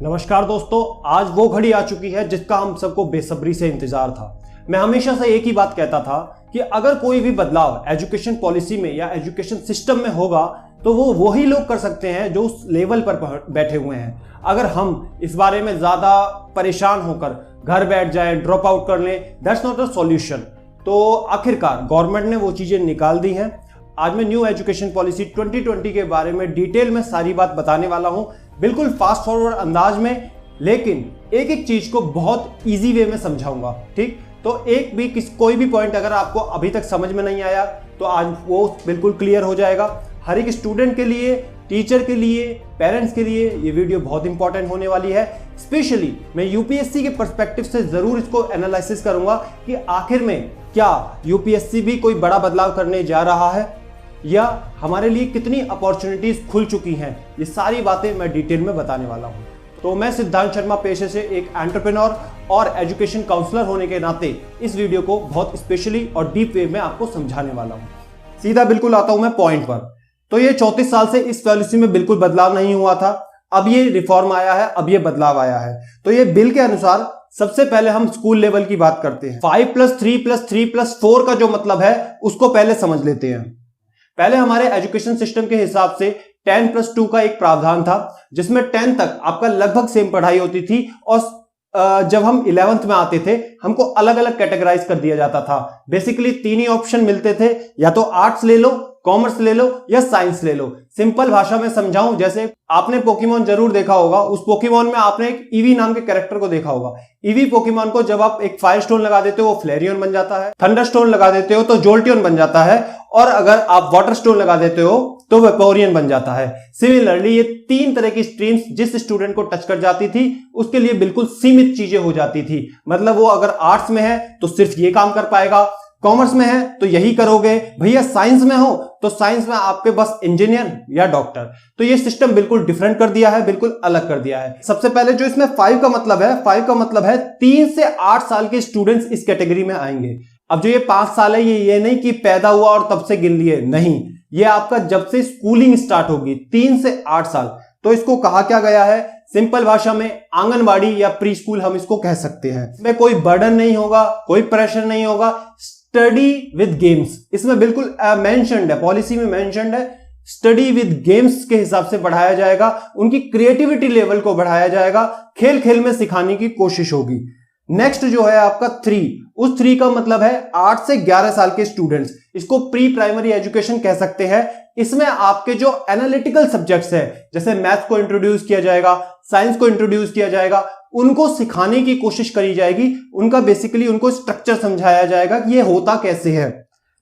नमस्कार दोस्तों, आज वो घड़ी आ चुकी है जिसका हम सबको बेसब्री से इंतजार था। मैं हमेशा से एक ही बात कहता था कि अगर कोई भी बदलाव एजुकेशन पॉलिसी में या एजुकेशन सिस्टम में होगा तो वो वही लोग कर सकते हैं जो उस लेवल पर बैठे हुए हैं। अगर हम इस बारे में ज्यादा परेशान होकर घर बैठ जाएं, ड्रॉप आउट कर लें, दैट्स नॉट अ सॉल्यूशन। तो आखिरकार गवर्नमेंट ने वो चीजें निकाल दी हैं। आज मैं न्यू एजुकेशन पॉलिसी 2020 के बारे में डिटेल में सारी बात बताने वाला हूं, बिल्कुल फास्ट फॉरवर्ड अंदाज में, लेकिन एक एक चीज को बहुत इजी वे में समझाऊंगा। ठीक, तो कोई भी पॉइंट अगर आपको अभी तक समझ में नहीं आया तो आज वो बिल्कुल क्लियर हो जाएगा। हर एक स्टूडेंट के लिए, टीचर के लिए, पेरेंट्स के लिए ये वीडियो बहुत इंपॉर्टेंट होने वाली है। स्पेशली मैं यूपीएससी के पर्सपेक्टिव से जरूर इसको एनालिसिस करूंगा कि आखिर में क्या यूपीएससी भी कोई बड़ा बदलाव करने जा रहा है या हमारे लिए कितनी अपॉर्चुनिटीज खुल चुकी हैं। ये सारी बातें मैं डिटेल में बताने वाला हूं। तो मैं सिद्धांत शर्मा पेशे से एक एंटरप्रेन्योर और एजुकेशन काउंसलर होने के नाते इस वीडियो को बहुत स्पेशली और डीप वे में आपको समझाने वाला हूं। सीधा बिल्कुल आता हूं मैं पॉइंट पर। तो ये 34 साल से इस पॉलिसी में बिल्कुल बदलाव नहीं हुआ था। अब ये रिफॉर्म आया है, अब ये बदलाव आया है। तो ये बिल के अनुसार सबसे पहले हम स्कूल लेवल की बात करते हैं। 5+3+3+4 का जो मतलब है उसको पहले समझ लेते हैं। पहले हमारे एजुकेशन सिस्टम के हिसाब से 10+2 का एक प्रावधान था, जिसमें 10 तक आपका लगभग सेम पढ़ाई होती थी और जब हम 11th में आते थे हमको अलग अलग कैटेगराइज कर दिया जाता था। बेसिकली 3 ही ऑप्शन मिलते थे, या तो आर्ट्स ले लो, कॉमर्स ले लो या साइंस ले लो। सिंपल भाषा में समझाऊं, जैसे आपने पोकेमॉन जरूर देखा होगा, उस पोकेमॉन में आपने एक ईवी नाम के कैरेक्टर को देखा होगा। ईवी पोकेमॉन को जब आप एक फायर स्टोन लगा देते हो वो फ्लेरियन बन जाता है, थंडर स्टोन लगा देते हो तो जोल्टियन बन जाता है, और अगर आप वाटर स्टोन लगा देते हो तो वेपोरियन बन जाता है। सिमिलरली ये 3 तरह की स्ट्रीम्स जिस स्टूडेंट को टच कर जाती थी उसके लिए बिल्कुल सीमित चीजें हो जाती थी। मतलब वो अगर आर्ट्स में है तो सिर्फ ये काम कर पाएगा, कॉमर्स में है तो यही करोगे, भैया साइंस में हो तो साइंस में आपके बस इंजीनियर या डॉक्टर। तो ये सिस्टम बिल्कुल डिफरेंट कर दिया है, बिल्कुल अलग कर दिया है। सबसे पहले जो इसमें 5 का मतलब है, 5 का मतलब है 3 से 8 साल के स्टूडेंट्स इस कैटेगरी में आएंगे। अब जो ये 5 साल है ये नहीं कि पैदा हुआ और तब से गिन लिए, नहीं, ये आपका जब से स्कूलिंग स्टार्ट होगी 3 से 8 साल। तो इसको कहा क्या गया है, सिंपल भाषा में आंगनबाड़ी या प्री स्कूल हम इसको कह सकते हैं। इसमें कोई बर्डन नहीं होगा, कोई प्रेशर नहीं होगा, स्टडी विद गेम्स इसमें बिल्कुल मेंशन्ड है, पॉलिसी में मेंशन्ड है। स्टडी विद गेम्स के हिसाब से बढ़ाया जाएगा, उनकी क्रिएटिविटी लेवल को बढ़ाया जाएगा, खेल खेल में सिखाने की कोशिश होगी। नेक्स्ट जो है आपका 3, उस 3 का मतलब है 8 से 11 साल के स्टूडेंट्स, इसको प्री प्राइमरी एजुकेशन कह सकते हैं। इसमें आपके जो एनालिटिकल सब्जेक्ट्स है, जैसे मैथ्स को इंट्रोड्यूस किया जाएगा, साइंस को इंट्रोड्यूस किया जाएगा, उनको सिखाने की कोशिश करी जाएगी। उनका बेसिकली उनको स्ट्रक्चर समझाया जाएगा कि ये होता कैसे है।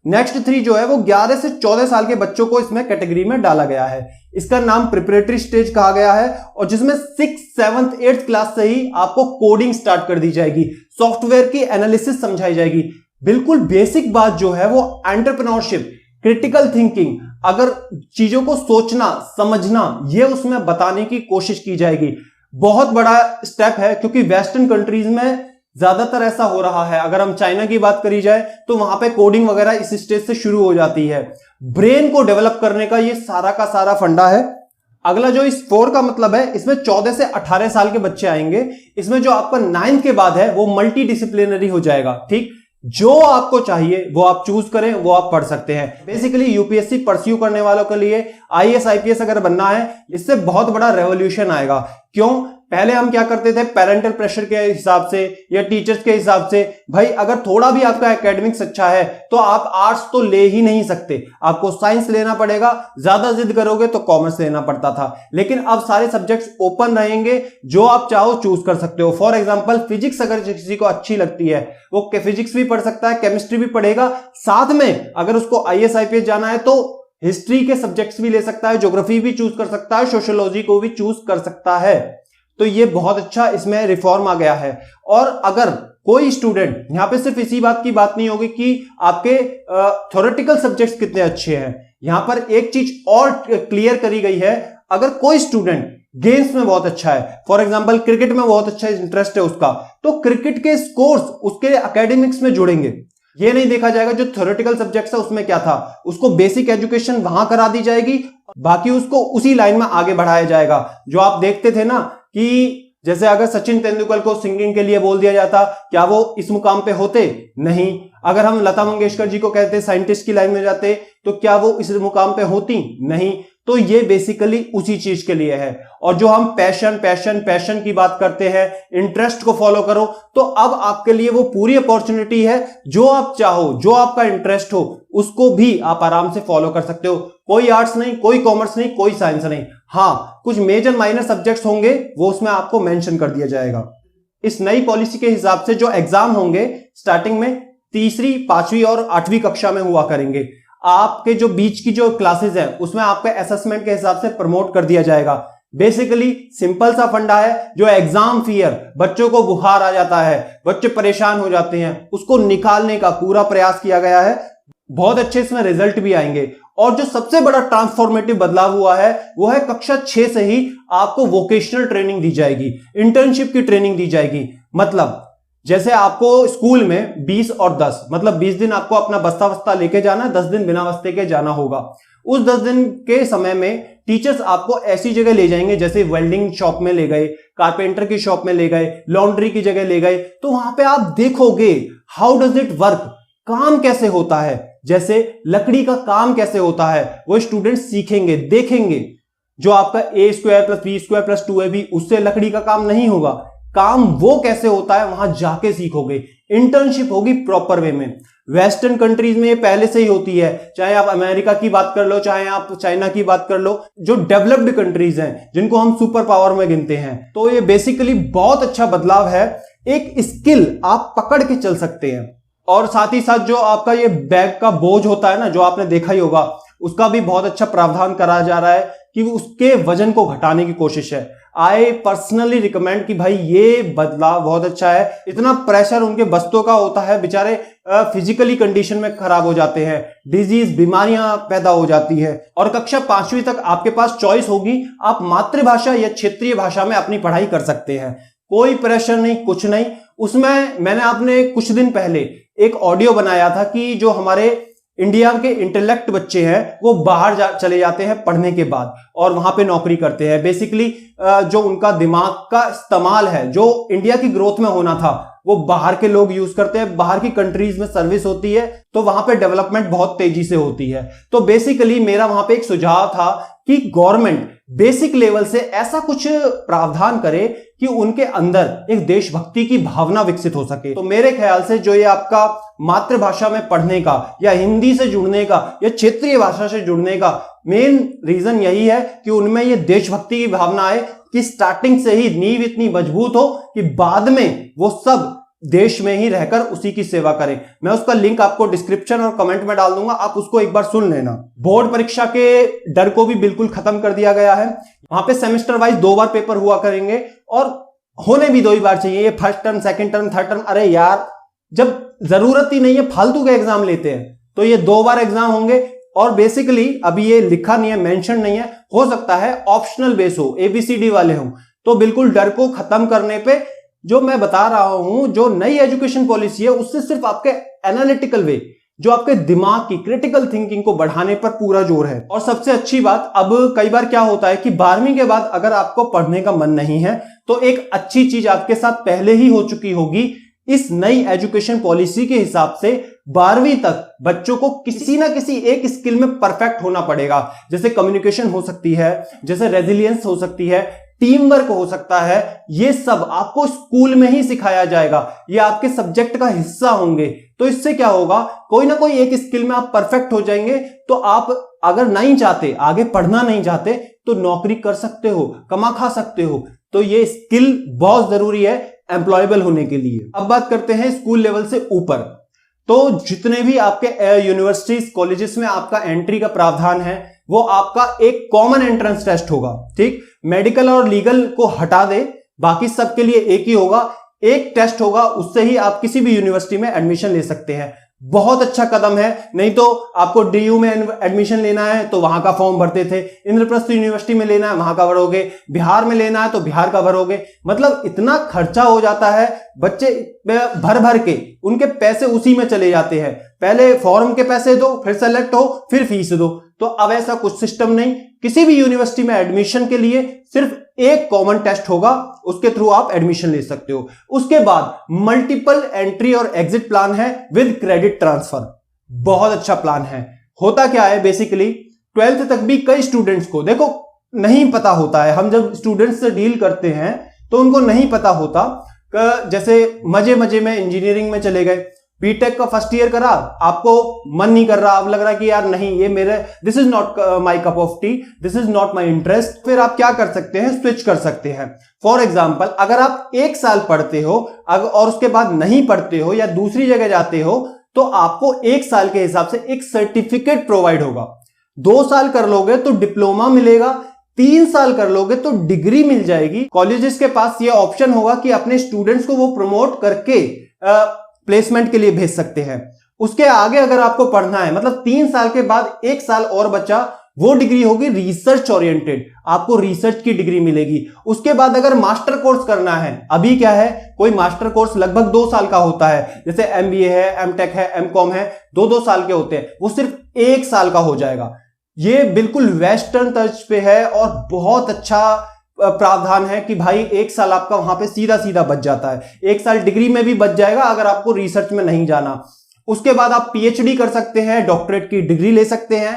नेक्स्ट 3 जो है वो 11 से 14 साल के बच्चों को इसमें कैटेगरी में डाला गया है। इसका नाम प्रिपरेटरी स्टेज कहा गया है, और जिसमें 6th, 7th, 8th क्लास से ही आपको कोडिंग स्टार्ट कर दी जाएगी, सॉफ्टवेयर की एनालिसिस समझाई जाएगी। बिल्कुल बेसिक बात जो है वो एंटरप्रेन्योरशिप, क्रिटिकल थिंकिंग, अगर चीजों को सोचना समझना, ये उसमें बताने की कोशिश की जाएगी। बहुत बड़ा स्टेप है, क्योंकि वेस्टर्न कंट्रीज में ज्यादातर ऐसा हो रहा है। अगर हम चाइना की बात करी जाए तो वहां पे कोडिंग वगैरह इस स्टेज से शुरू हो जाती है। ब्रेन को डेवलप करने का ये सारा का सारा फंडा है। अगला जो इस 4 का मतलब है, इसमें 14 से 18 साल के बच्चे आएंगे। इसमें जो आपका 9th के बाद है वो मल्टी डिसिप्लिनरी हो जाएगा। ठीक, जो आपको चाहिए वो आप चूज करें, वो आप पढ़ सकते हैं। बेसिकली यूपीएससी परस्यू करने वालों के लिए आईएएस आईपीएस अगर बनना है, इससे बहुत बड़ा रेवोल्यूशन आएगा। क्यों? पहले हम क्या करते थे, पेरेंटल प्रेशर के हिसाब से या टीचर्स के हिसाब से, भाई अगर थोड़ा भी आपका एकेडमिक्स अच्छा है तो आप आर्ट्स तो ले ही नहीं सकते, आपको साइंस लेना पड़ेगा, ज्यादा जिद करोगे तो कॉमर्स लेना पड़ता था। लेकिन अब सारे सब्जेक्ट्स ओपन रहेंगे, जो आप चाहो चूज कर सकते हो। फॉर एग्जाम्पल फिजिक्स अगर किसी को अच्छी लगती है वो फिजिक्स भी पढ़ सकता है, केमिस्ट्री भी पढ़ेगा, साथ में अगर उसको आईएएस आईपीएस जाना है तो हिस्ट्री के सब्जेक्ट्स भी ले सकता है, ज्योग्राफी भी चूज कर सकता है, सोशियोलॉजी को भी चूज कर सकता है। तो ये बहुत अच्छा इसमें रिफॉर्म आ गया है। और अगर कोई स्टूडेंट, यहां पे सिर्फ इसी बात की बात नहीं होगी कि आपके थ्योरेटिकल सब्जेक्ट्स कितने अच्छे हैं, यहां पर एक चीज और क्लियर करी गई है। अगर कोई स्टूडेंट गेम्स में बहुत अच्छा है, फॉर एग्जांपल क्रिकेट में बहुत अच्छा इंटरेस्ट है उसका, तो क्रिकेट के स्कोर्स उसके एकेडमिक्स में जुड़ेंगे। ये नहीं देखा जाएगा जो थ्योरेटिकल सब्जेक्ट्स है उसमें क्या था, उसको बेसिक एजुकेशन वहां करा दी जाएगी, बाकी उसको उसी लाइन में आगे बढ़ाया जाएगा। जो आप देखते थे ना कि जैसे अगर सचिन तेंदुलकर को सिंगिंग के लिए बोल दिया जाता, क्या वो इस मुकाम पे होते? नहीं। अगर हम लता मंगेशकर जी को कहते साइंटिस्ट की लाइन में जाते, तो क्या वो इस मुकाम पे होती? नहीं। तो ये बेसिकली उसी चीज के लिए है। और जो हम पैशन की बात करते हैं, इंटरेस्ट को फॉलो करो, तो अब आपके लिए वो पूरी अपॉर्चुनिटी है। जो आप चाहो, जो आपका इंटरेस्ट हो, उसको भी आप आराम से फॉलो कर सकते हो। कोई आर्ट्स नहीं, कोई कॉमर्स नहीं, कोई साइंस नहीं। हाँ, कुछ मेजर माइनर सब्जेक्ट्स होंगे, वो उसमें आपको मेंशन कर दिया जाएगा। इस नई पॉलिसी के हिसाब से जो एग्जाम होंगे स्टार्टिंग में तीसरी, पांचवी और 8वीं कक्षा में हुआ करेंगे। आपके जो बीच की जो क्लासेस हैं उसमें आपका असेसमेंट के हिसाब से प्रमोट कर दिया जाएगा। बेसिकली सिंपल सा फंडा है। जो एग्जाम फियर, बच्चों को बुखार आ जाता है, बच्चे परेशान हो जाते हैं, उसको निकालने का पूरा प्रयास किया गया है। बहुत अच्छे इसमें रिजल्ट भी आएंगे। और जो सबसे बड़ा ट्रांसफॉर्मेटिव बदलाव हुआ है वो है कक्षा 6 से ही आपको वोकेशनल ट्रेनिंग दी जाएगी, इंटर्नशिप की ट्रेनिंग दी जाएगी। मतलब जैसे आपको स्कूल में 20 और 10 मतलब 20 दिन आपको अपना बस्ता वस्ता लेके जाना है, 10 दिन बिना बस्ते के जाना होगा। उस 10 दिन के समय में टीचर्स आपको ऐसी जगह ले जाएंगे, जैसे वेल्डिंग शॉप में ले गए, कारपेंटर की शॉप में ले गए, लॉन्ड्री की जगह ले गए। तो वहां पे आप देखोगे हाउ डज इट वर्क, काम कैसे होता है, जैसे लकड़ी का काम कैसे होता है, वो स्टूडेंट सीखेंगे, देखेंगे। जो आपका a² + b² + 2ab, उससे लकड़ी का काम नहीं होगा। काम वो कैसे होता है वहां जाके सीखोगे। इंटर्नशिप होगी प्रॉपर वे में। वेस्टर्न कंट्रीज में ये पहले से ही होती है, चाहे आप अमेरिका की बात कर लो, चाहे आप चाइना की बात कर लो, जो डेवलप्ड कंट्रीज हैं, जिनको हम सुपर पावर में गिनते हैं। तो ये बेसिकली बहुत अच्छा बदलाव है। एक स्किल आप पकड़ के चल सकते हैं। और साथ ही साथ जो आपका ये बैग का बोझ होता है ना, जो आपने देखा ही होगा, उसका भी बहुत अच्छा प्रावधान करा जा रहा है कि उसके वजन को घटाने की कोशिश है। आई पर्सनली रिकमेंड कि भाई ये बदलाव बहुत अच्छा है। इतना प्रेशर उनके बस्तों का होता है, बेचारे फिजिकली कंडीशन में खराब हो जाते हैं, डिजीज, बीमारियां पैदा हो जाती है। और कक्षा 5वीं तक आपके पास चॉइस होगी, आप मातृभाषा या क्षेत्रीय भाषा में अपनी पढ़ाई कर सकते हैं। कोई प्रेशर नहीं, कुछ नहीं। उसमें मैंने आपने कुछ दिन पहले एक ऑडियो बनाया था कि जो हमारे इंडिया के इंटेलेक्ट बच्चे हैं वो बाहर चले जाते हैं पढ़ने के बाद और वहां पे नौकरी करते हैं। बेसिकली जो उनका दिमाग का इस्तेमाल है, जो इंडिया की ग्रोथ में होना था, वो बाहर के लोग यूज करते हैं। बाहर की कंट्रीज में सर्विस होती है तो वहां पे डेवलपमेंट बहुत तेजी से होती है। तो बेसिकली मेरा वहां पे एक सुझाव था कि गवर्नमेंट बेसिक लेवल से ऐसा कुछ प्रावधान करे कि उनके अंदर एक देशभक्ति की भावना विकसित हो सके। तो मेरे ख्याल से जो ये आपका मातृभाषा में पढ़ने का या हिंदी से जुड़ने का या क्षेत्रीय भाषा से जुड़ने का मेन रीजन यही है कि उनमें ये देशभक्ति की भावना आए कि स्टार्टिंग से ही नींव इतनी मजबूत हो कि बाद में वो सब देश में ही रहकर उसी की सेवा करें। मैं उसका लिंक आपको डिस्क्रिप्शन और कमेंट में डाल दूंगा, आप उसको एक बार सुन लेना। बोर्ड परीक्षा के डर को भी बिल्कुल खत्म कर दिया गया है। वहां पे सेमेस्टर वाइज 2 बार पेपर हुआ करेंगे और होने भी 2 ही बार चाहिए। ये first term, second term, third term, अरे यार जब जरूरत ही नहीं है फालतू के एग्जाम लेते हैं। तो ये 2 बार एग्जाम होंगे और बेसिकली अभी ये लिखा नहीं है, मेंशन नहीं है, हो सकता है ऑप्शनल बेस हो, ABCD वाले हो। तो बिल्कुल डर को खत्म करने पे जो मैं बता रहा हूं, जो नई एजुकेशन पॉलिसी है उससे सिर्फ आपके एनालिटिकल वे, जो आपके दिमाग की क्रिटिकल थिंकिंग को बढ़ाने पर पूरा जोर है। और सबसे अच्छी बात, अब कई बार क्या होता है कि 12वीं के बाद अगर आपको पढ़ने का मन नहीं है तो एक अच्छी चीज आपके साथ पहले ही हो चुकी होगी। इस नई एजुकेशन पॉलिसी के हिसाब से 12वीं तक बच्चों को किसी ना किसी एक स्किल में परफेक्ट होना पड़ेगा। जैसे कम्युनिकेशन हो सकती है, जैसे रेजिलियंस हो सकती है, टीम वर्क हो सकता है। ये सब आपको स्कूल में ही सिखाया जाएगा, ये आपके सब्जेक्ट का हिस्सा होंगे। तो इससे क्या होगा, कोई ना कोई एक स्किल में आप परफेक्ट हो जाएंगे तो आप अगर नहीं चाहते, आगे पढ़ना नहीं चाहते, तो नौकरी कर सकते हो, कमा खा सकते हो। तो ये स्किल बहुत जरूरी है एम्प्लॉयबल होने के लिए। अब बात करते हैं स्कूल लेवल से ऊपर। तो जितने भी आपके यूनिवर्सिटीज, कॉलेजेस में आपका एंट्री का प्रावधान है, वो आपका एक कॉमन एंट्रेंस टेस्ट होगा। ठीक, मेडिकल और लीगल को हटा दे, बाकी सबके लिए एक ही होगा, एक टेस्ट होगा, उससे ही आप किसी भी यूनिवर्सिटी में एडमिशन ले सकते हैं। बहुत अच्छा कदम है। नहीं तो आपको DU में एडमिशन लेना है तो वहां का फॉर्म भरते थे, इंद्रप्रस्थ यूनिवर्सिटी में लेना है वहां का भरोगे, बिहार में लेना है तो बिहार का भरोगे। मतलब इतना खर्चा हो जाता है, बच्चे भर भर के उनके पैसे उसी में चले जाते हैं। पहले फॉर्म के पैसे दो, फिर सेलेक्ट हो, फिर फीस दो। तो अब ऐसा कुछ सिस्टम नहीं, किसी भी यूनिवर्सिटी में एडमिशन के लिए सिर्फ एक कॉमन टेस्ट होगा, उसके थ्रू आप एडमिशन ले सकते हो। उसके बाद मल्टीपल एंट्री और एग्जिट प्लान है विद क्रेडिट ट्रांसफर। बहुत अच्छा प्लान है। होता क्या है, बेसिकली 12th तक भी कई स्टूडेंट्स को देखो नहीं पता होता है। हम जब स्टूडेंट्स से डील करते हैं तो उनको नहीं पता होता कि जैसे मजे मजे में इंजीनियरिंग में चले गए, बीटेक का फर्स्ट ईयर करा, आपको मन नहीं कर रहा, अब लग रहा कि यार नहीं, ये मेरे this is not my cup of T, this is not my interest. फिर आप क्या कर सकते हैं, स्विच कर सकते हैं। फॉर एग्जाम्पल, अगर आप 1 साल पढ़ते हो और उसके बाद नहीं पढ़ते हो या दूसरी जगह जाते हो, तो आपको 1 साल के हिसाब से एक सर्टिफिकेट प्रोवाइड होगा। 2 साल कर लोगे तो डिप्लोमा मिलेगा, 3 साल कर लोगे तो डिग्री मिल जाएगी। कॉलेजेस के पास ये ऑप्शन होगा कि अपने स्टूडेंट्स को वो प्रमोट करके प्लेसमेंट के लिए भेज सकते हैं। उसके आगे अगर आपको पढ़ना है, मतलब 3 साल के बाद 1 साल और बचा, वो डिग्री होगी रिसर्च ओरिएंटेड, आपको रिसर्च की डिग्री मिलेगी। उसके बाद अगर मास्टर कोर्स करना है, अभी क्या है, कोई मास्टर कोर्स लगभग 2 साल का होता है, जैसे MBA है, MTech है, MCOM है, 2-2 साल के होते हैं, वो सिर्फ 1 साल का हो जाएगा। ये बिल्कुल वेस्टर्न तर्ज पे है और बहुत अच्छा प्रावधान है कि भाई 1 साल आपका वहां पे सीधा सीधा बच जाता है। 1 साल डिग्री में भी बच जाएगा अगर आपको रिसर्च में नहीं जाना। उसके बाद आप PhD कर सकते हैं, डॉक्टरेट की डिग्री ले सकते हैं,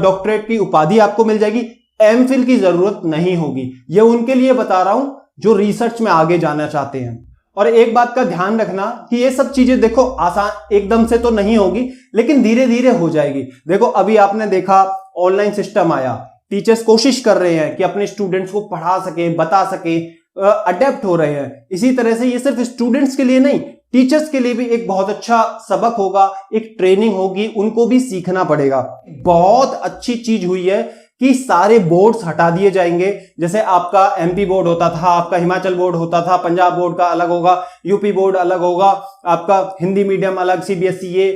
डॉक्टरेट की उपाधि आपको मिल जाएगी। MPhil की जरूरत नहीं होगी। ये उनके लिए बता रहा हूं जो रिसर्च में आगे जाना चाहते हैं। और एक बात का ध्यान रखना कि ये सब चीजें देखो आसान एकदम से तो नहीं होगी, लेकिन धीरे धीरे हो जाएगी। देखो अभी आपने देखा ऑनलाइन सिस्टम आया, टीचर्स कोशिश कर रहे हैं कि अपने स्टूडेंट्स को पढ़ा सके, बता सके, अडेप्ट हो रहे हैं। इसी तरह से ये सिर्फ स्टूडेंट्स के लिए नहीं, टीचर्स के लिए भी एक बहुत अच्छा सबक होगा, एक ट्रेनिंग होगी, उनको भी सीखना पड़ेगा। बहुत अच्छी चीज हुई है कि सारे बोर्ड्स हटा दिए जाएंगे। जैसे आपका MP बोर्ड होता था, आपका हिमाचल बोर्ड होता था, पंजाब बोर्ड का अलग होगा, UP बोर्ड अलग होगा, आपका हिंदी मीडियम अलग, CBSE,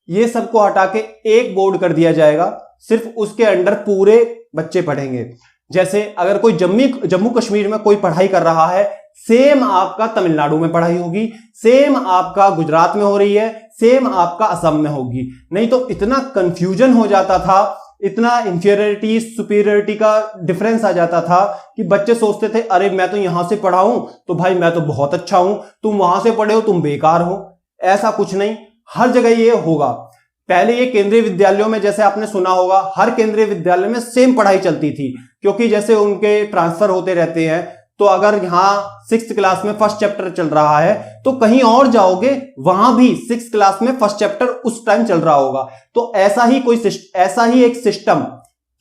ये सबको हटा के एक बोर्ड कर दिया जाएगा। सिर्फ उसके अंडर पूरे बच्चे पढ़ेंगे। जैसे अगर कोई जम्मू कश्मीर में कोई पढ़ाई कर रहा है, सेम आपका तमिलनाडु में पढ़ाई होगी, सेम आपका गुजरात में हो रही है, सेम आपका असम में होगी। नहीं तो इतना कंफ्यूजन हो जाता था, इतना इंफीरियरिटी सुपीरियरिटी का डिफरेंस आ जाता था कि बच्चे सोचते थे अरे मैं तो यहां से पढ़ा हूं तो भाई मैं तो बहुत अच्छा हूं, तुम वहां से पढ़े हो तुम बेकार हो। ऐसा कुछ नहीं, हर जगह ये होगा। पहले ये केंद्रीय विद्यालयों में, जैसे आपने सुना होगा, हर केंद्रीय विद्यालय में सेम पढ़ाई चलती थी, क्योंकि जैसे उनके ट्रांसफर होते रहते हैं। तो अगर यहां 6th क्लास में फर्स्ट चैप्टर चल रहा है तो कहीं और जाओगे वहां भी 6th क्लास में फर्स्ट चैप्टर उस टाइम चल रहा होगा। तो ऐसा ही एक सिस्टम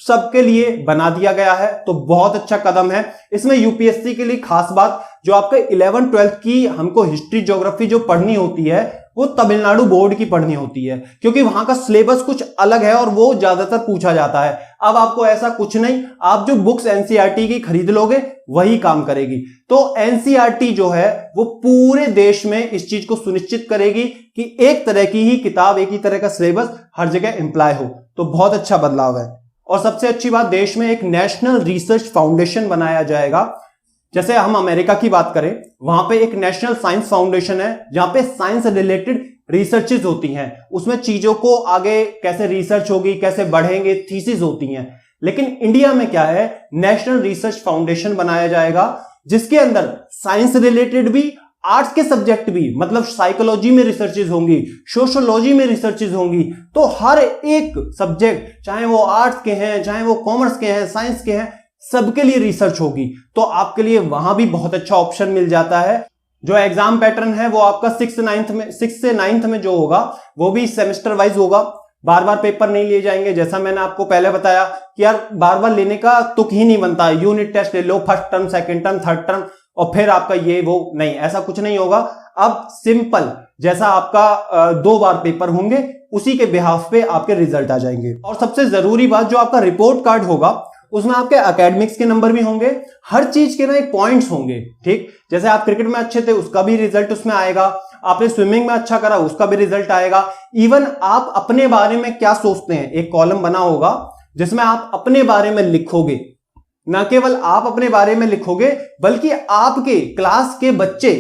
सबके लिए बना दिया गया है। तो बहुत अच्छा कदम है। इसमें UPSC के लिए खास बात, जो आपके 11th 12th की हमको हिस्ट्री ज्योग्राफी जो पढ़नी होती है वो तमिलनाडु बोर्ड की पढ़नी होती है, क्योंकि वहां का सिलेबस कुछ अलग है और वो ज्यादातर पूछा जाता है। अब आपको ऐसा कुछ नहीं, आप जो बुक्स NCERT की खरीद लोगे वही काम करेगी। तो NCERT जो है वो पूरे देश में इस चीज को सुनिश्चित करेगी कि एक तरह की ही किताब, एक ही तरह का सिलेबस हर जगह इंप्लाय हो। तो बहुत अच्छा बदलाव है। और सबसे अच्छी बात, देश में एक नेशनल रिसर्च फाउंडेशन बनाया जाएगा। जैसे हम अमेरिका की बात करें, वहां पे एक नेशनल साइंस फाउंडेशन है जहां पे साइंस रिलेटेड रिसर्चेज होती हैं। उसमें चीजों को आगे कैसे रिसर्च होगी, कैसे बढ़ेंगे, थीसिस होती हैं। लेकिन इंडिया में क्या है, नेशनल रिसर्च फाउंडेशन बनाया जाएगा जिसके अंदर साइंस रिलेटेड भी, आर्ट्स के सब्जेक्ट भी, मतलब साइकोलॉजी में रिसर्चेज होंगी, सोशियोलॉजी में रिसर्चेज होंगी। तो हर एक सब्जेक्ट, चाहे वो आर्ट्स के हैं, चाहे वो कॉमर्स के हैं, साइंस के हैं, सबके लिए रिसर्च होगी। तो आपके लिए वहां भी बहुत अच्छा ऑप्शन मिल जाता है। जो एग्जाम पैटर्न है वो आपका 6 से 9th में जो होगा वो भी सेमेस्टर वाइज होगा। बार बार पेपर नहीं लिए जाएंगे। जैसा मैंने आपको पहले बताया कि यार बार बार लेने का तुक ही नहीं बनता। यूनिट टेस्ट ले लो, first term, second term, third term, और फिर आपका ये वो नहीं, ऐसा कुछ नहीं होगा। अब सिंपल जैसा आपका 2 बार पेपर होंगे उसी के बिहाफ पे आपके रिजल्ट आ जाएंगे। और सबसे जरूरी बात, जो आपका रिपोर्ट कार्ड होगा उसमें आपके एकेडमिक्स के नंबर भी होंगे, हर चीज के ना एक पॉइंट्स होंगे। ठीक, जैसे आप क्रिकेट में अच्छे थे उसका भी रिजल्ट उसमें आएगा, आपने स्विमिंग में अच्छा करा उसका भी रिजल्ट आएगा। इवन आप अपने बारे में क्या सोचते हैं, एक कॉलम बना होगा जिसमें आप अपने बारे में लिखोगे। ना केवल आप अपने बारे में लिखोगे बल्कि आपके क्लास के बच्चे,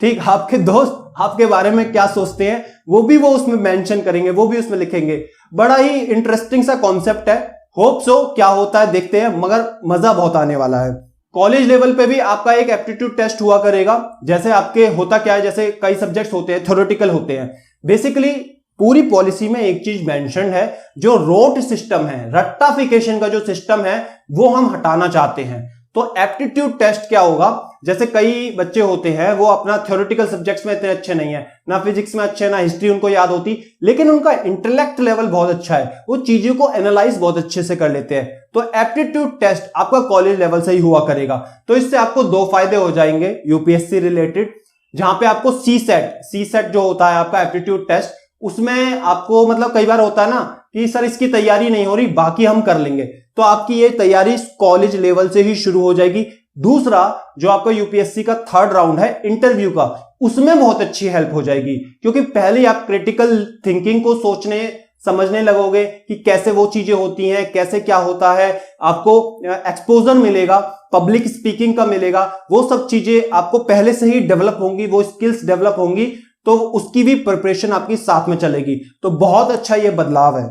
ठीक, आपके दोस्त आपके बारे में क्या सोचते हैं वो भी वो उसमें मेंशन करेंगे, वो भी उसमें लिखेंगे। बड़ा ही इंटरेस्टिंग सा कॉन्सेप्ट है। होप सो क्या होता है देखते हैं, मगर मजा बहुत आने वाला है। कॉलेज लेवल पे भी आपका एक एप्टीट्यूड टेस्ट हुआ करेगा। जैसे आपके होता क्या है, जैसे कई सब्जेक्ट्स होते हैं थ्योरेटिकल होते हैं। बेसिकली पूरी पॉलिसी में एक चीज मेंशन है, जो रोट सिस्टम है, रट्टाफिकेशन का जो सिस्टम है वो हम हटाना चाहते हैं। तो एप्टीट्यूड टेस्ट क्या होगा, जैसे कई बच्चे होते हैं वो अपना थ्योरेटिकल सब्जेक्ट्स में इतने अच्छे नहीं है, ना फिजिक्स में अच्छे, ना हिस्ट्री उनको याद होती, लेकिन उनका इंटेलेक्ट लेवल बहुत अच्छा है, वो चीजों को एनालाइज बहुत अच्छे से कर लेते हैं। तो एप्टीट्यूड टेस्ट आपका कॉलेज लेवल से ही हुआ करेगा। तो इससे आपको दो फायदे हो जाएंगे यूपीएससी रिलेटेड, जहां पे आपको सी सेट जो होता है आपका एप्टीट्यूड टेस्ट, उसमें आपको मतलब कई बार होता है ना कि सर इसकी तैयारी नहीं हो रही, बाकी हम कर लेंगे, तो आपकी ये तैयारी कॉलेज लेवल से ही शुरू हो जाएगी। दूसरा जो आपका यूपीएससी का थर्ड राउंड है इंटरव्यू का, उसमें बहुत अच्छी हेल्प हो जाएगी, क्योंकि पहले आप क्रिटिकल थिंकिंग को सोचने समझने लगोगे कि कैसे वो चीजें होती हैं, कैसे क्या होता है, आपको एक्सपोजर मिलेगा, पब्लिक स्पीकिंग का मिलेगा, वो सब चीजें आपको पहले से ही डेवलप होंगी, वो स्किल्स डेवलप होंगी, तो उसकी भी प्रिपरेशन आपकी साथ में चलेगी। तो बहुत अच्छा ये बदलाव है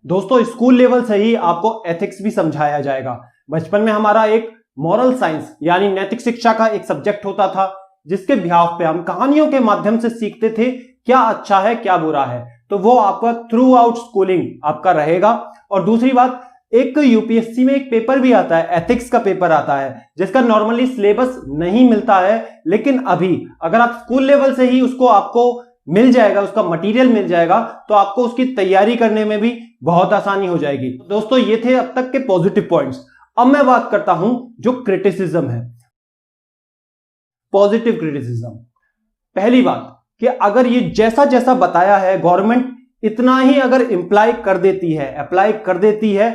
दोस्तों। स्कूल लेवल से ही आपको एथिक्स भी समझाया जाएगा। बचपन में हमारा एक मॉरल साइंस यानी नैतिक शिक्षा का एक सब्जेक्ट होता था, जिसके बिहाफ पे हम कहानियों के माध्यम से सीखते थे क्या अच्छा है क्या बुरा है। तो वो आपका थ्रू आउट स्कूलिंग आपका रहेगा। और दूसरी बात, एक यूपीएससी में एक पेपर भी आता है, एथिक्स का पेपर आता है, जिसका नॉर्मली सिलेबस नहीं मिलता है, लेकिन अभी अगर आप स्कूल लेवल से ही उसको आपको मिल जाएगा, उसका मटेरियल मिल जाएगा, तो आपको उसकी तैयारी करने में भी बहुत आसानी हो जाएगी। दोस्तों ये थे अब तक के पॉजिटिव पॉइंट्स। अब मैं बात करता हूं जो क्रिटिसिज्म है, पॉजिटिव क्रिटिसिज्म। पहली बात कि अगर ये जैसा जैसा बताया है गवर्नमेंट इतना ही अगर अप्लाई कर देती है,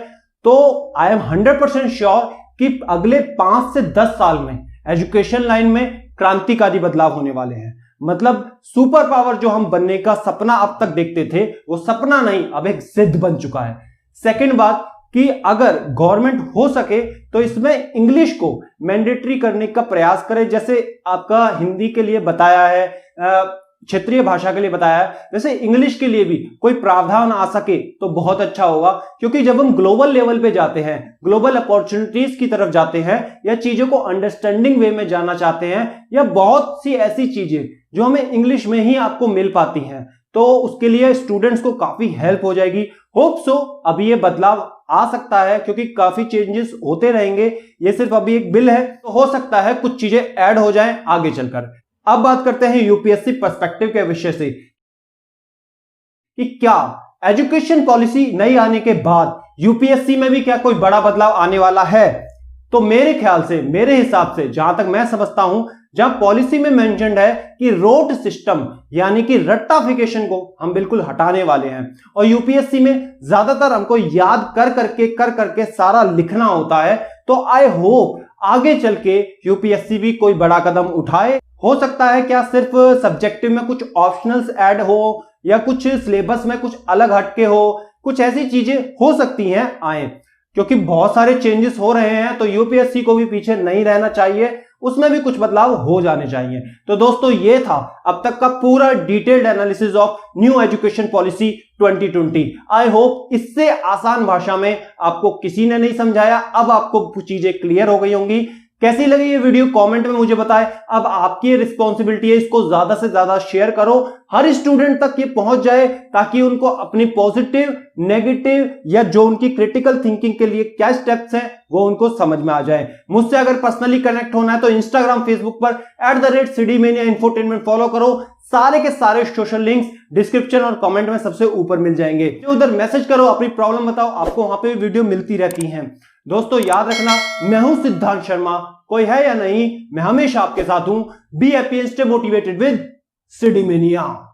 तो आई एम 100% श्योर कि अगले 5 से 10 साल में एजुकेशन लाइन में क्रांतिकारी बदलाव होने वाले हैं। मतलब सुपर पावर जो हम बनने का सपना अब तक देखते थे, वो सपना नहीं, अब एक सिद्ध बन चुका है। सेकंड बात कि अगर गवर्नमेंट हो सके तो इसमें इंग्लिश को मैंडेटरी करने का प्रयास करे, जैसे आपका हिंदी के लिए बताया है, क्षेत्रीय भाषा के लिए बताया है, वैसे इंग्लिश के लिए भी कोई प्रावधान आ सके तो बहुत अच्छा होगा। क्योंकि जब हम ग्लोबल लेवल पे जाते हैं, ग्लोबल अपॉर्चुनिटीज की तरफ जाते हैं, या चीजों को अंडरस्टैंडिंग वे में जाना चाहते हैं, या बहुत सी ऐसी चीजें जो हमें इंग्लिश में ही आपको मिल पाती हैं, तो उसके लिए स्टूडेंट्स को काफी हेल्प हो जाएगी। होप सो अभी ये बदलाव आ सकता है, क्योंकि काफी चेंजेस होते रहेंगे। ये सिर्फ अभी एक बिल है, तो हो सकता है कुछ चीजें ऐड हो जाएं आगे चलकर। अब बात करते हैं यूपीएससी पर्सपेक्टिव के विषय से कि क्या एजुकेशन पॉलिसी नई आने के बाद यूपीएससी में भी क्या कोई बड़ा बदलाव आने वाला है। तो मेरे ख्याल से, मेरे हिसाब से, जहां तक मैं समझता हूं, जहां पॉलिसी में मेंशन्ड है कि रोट सिस्टम यानी कि रट्टाफिकेशन को हम बिल्कुल हटाने वाले हैं, और यूपीएससी में ज्यादातर हमको याद कर करके सारा लिखना होता है। तो आई होप आगे चल के यूपीएससी भी कोई बड़ा कदम उठाए। हो सकता है क्या सिर्फ सब्जेक्टिव में कुछ ऑप्शनल्स ऐड हो, या कुछ सिलेबस में कुछ अलग हटके हो, कुछ ऐसी चीजें हो सकती हैं आए, क्योंकि बहुत सारे चेंजेस हो रहे हैं। तो यूपीएससी को भी पीछे नहीं रहना चाहिए, उसमें भी कुछ बदलाव हो जाने चाहिए। तो दोस्तों ये था अब तक का पूरा detailed analysis of new education policy 2020। I hope इससे आसान भाषा में आपको किसी ने नहीं समझाया, अब आपको चीजें क्लियर हो गई होंगी। कैसी लगी ये वीडियो कमेंट में मुझे बताएं। अब आपकी रिस्पॉन्सिबिलिटी है, इसको ज्यादा से ज्यादा शेयर करो, हर स्टूडेंट तक ये पहुंच जाए, ताकि उनको अपनी पॉजिटिव, नेगेटिव या जो उनकी क्रिटिकल थिंकिंग के लिए क्या स्टेप्स हैं वो उनको समझ में आ जाए। मुझसे अगर पर्सनली कनेक्ट होना है तो इंस्टाग्राम, फेसबुक पर @CDMania Infotainment फॉलो करो। सारे के सारे सोशल लिंक्स डिस्क्रिप्शन और कमेंट में सबसे ऊपर मिल जाएंगे। उधर मैसेज करो, अपनी प्रॉब्लम बताओ, आपको वहां पे वीडियो मिलती रहती हैं। दोस्तों याद रखना, मैं हूं सिद्धांत शर्मा, कोई है या नहीं, मैं हमेशा आपके साथ हूं। Be happy and stay motivated with CD mania.